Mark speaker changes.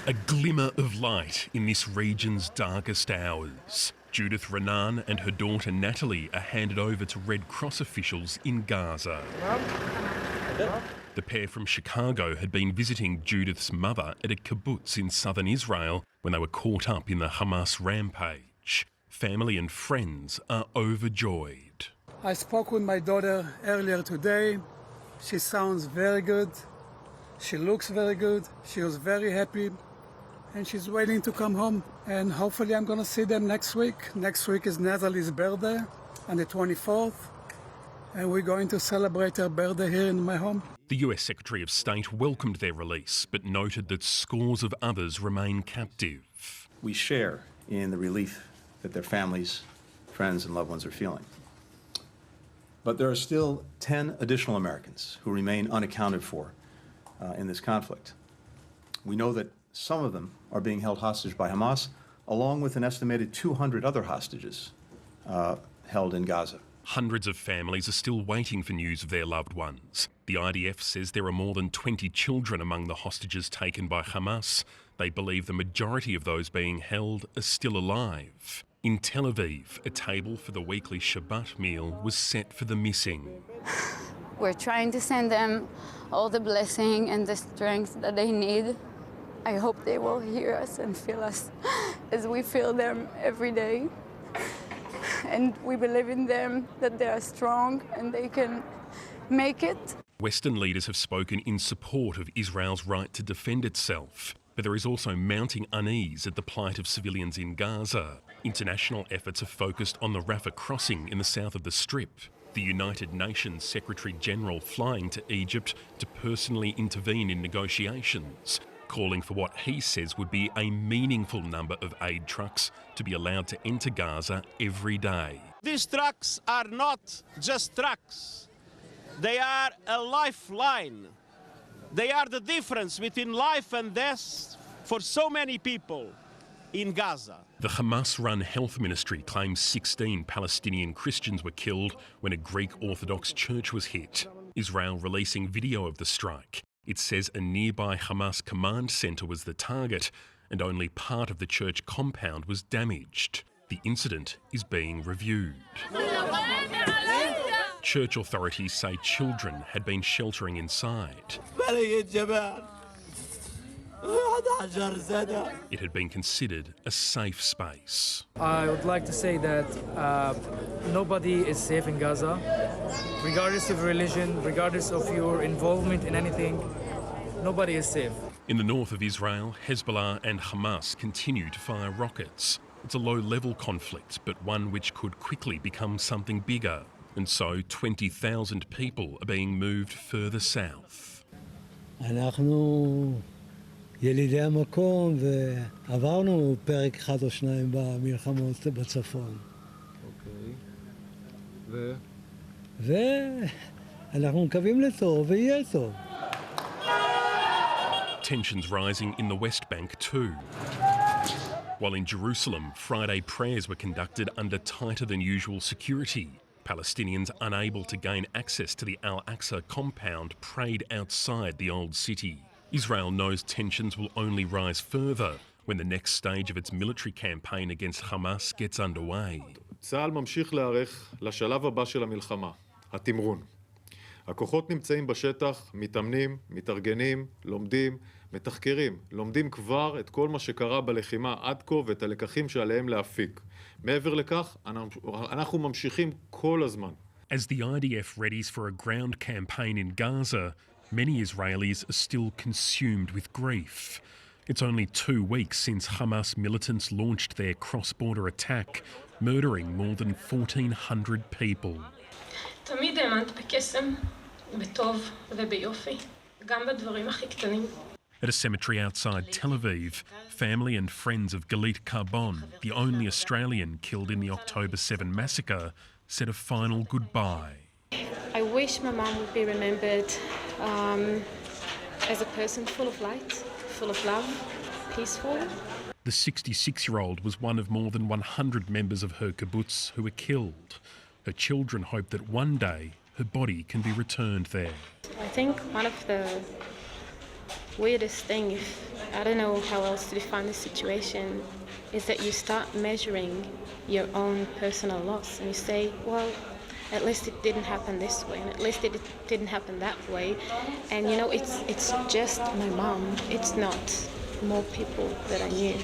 Speaker 1: A glimmer of light in this region's darkest hours. Judith Renan and her daughter Natalie are handed over to Red Cross officials in Gaza. The pair from Chicago had been visiting Judith's mother at a kibbutz in southern Israel when they were caught up in the Hamas rampage. Family and friends are overjoyed.
Speaker 2: I spoke with my daughter earlier today. She sounds very good. She looks very good. She was very happy. And she's waiting to come home. And hopefully I'm going to see them next week. Next week is Natalie's birthday on the 24th. And we're going to celebrate her birthday here in my home.
Speaker 1: The US Secretary of State welcomed their release, but noted that scores of others remain captive.
Speaker 3: We share in the relief that their families, friends, and loved ones are feeling. But there are still 10 additional Americans who remain unaccounted for in this conflict. We know that some of them are being held hostage by Hamas, along with an estimated 200 other hostages held in Gaza.
Speaker 1: Hundreds of families are still waiting for news of their loved ones. The IDF says there are more than 20 children among the hostages taken by Hamas. They believe the majority of those being held are still alive. In Tel Aviv, a table for the weekly Shabbat meal was set for the missing.
Speaker 4: We're trying to send them all the blessing and the strength that they need. I hope they will hear us and feel us as we feel them every day. And we believe in them, that they are strong and they can make it.
Speaker 1: Western leaders have spoken in support of Israel's right to defend itself. But there is also mounting unease at the plight of civilians in Gaza. International efforts are focused on the Rafah crossing in the south of the Strip. The United Nations Secretary-General flying to Egypt to personally intervene in negotiations, calling for what he says would be a meaningful number of aid trucks to be allowed to enter Gaza every day.
Speaker 5: These trucks are not just trucks. They are a lifeline. They are the difference between life and death for so many people in Gaza.
Speaker 1: The Hamas-run health ministry claims 16 Palestinian Christians were killed when a Greek Orthodox church was hit. Israel releasing video of the strike. It says a nearby Hamas command centre was the target and only part of the church compound was damaged. The incident is being reviewed. Church authorities say children had been sheltering inside. It had been considered a safe space.
Speaker 6: I would like to say that nobody is safe in Gaza, regardless of religion, regardless of your involvement in anything. Nobody is safe.
Speaker 1: In the north of Israel, Hezbollah and Hamas continue to fire rockets. It's a low-level conflict, but one which could quickly become something bigger. And so 20,000 people are being moved further south.
Speaker 7: אנחנו ילידי המקום ועברנו פרק אחד או שניים במלחמות בצפון. ואנחנו מקווים לטוב ויהיה טוב.
Speaker 1: Tensions rising in the West Bank too. While in Jerusalem, Friday prayers were conducted under tighter than usual security. Palestinians unable to gain access to the Al-Aqsa compound prayed outside the old city. Israel knows tensions will only rise further when the next stage of its military campaign against Hamas gets underway.
Speaker 8: צה"ל ממשיך להיערך לשלב הבא של המלחמה, התמרון. הכוחות נמצאים בשטח, מתאמנים, מתארגנים, לומדים, מתחקרים, לומדים כבר את כל מה שקרה בלחימה עד כה ואת הלקחים שעליהם להפיק. מעבר לכך, אנחנו ממשיכים כל הזמן.
Speaker 1: As the IDF readies for a ground campaign in Gaza, many Israelis are still consumed with grief. It's only 2 weeks since Hamas militants launched their cross-border attack, murdering more than 1,400 people.
Speaker 9: תמיד האמנת בקסם, בטוב וביופי, גם בדברים הכי קטנים.
Speaker 1: At a cemetery outside Tel Aviv, family and friends of Galit Carbon, the only Australian killed in the October 7 massacre, said a final goodbye.
Speaker 9: I wish my mum would be remembered as a person full of light, full of love, peaceful.
Speaker 1: The 66-year-old was one of more than 100 members of her kibbutz who were killed. Her children hope that one day her body can be returned there.
Speaker 9: I think one of the weirdest things I don't know how else to define the situation, is that you start measuring your own personal loss and you say, well, at least it didn't happen this way, and at least it didn't happen that way. And you know, it's just my mom. It's not more people that I knew.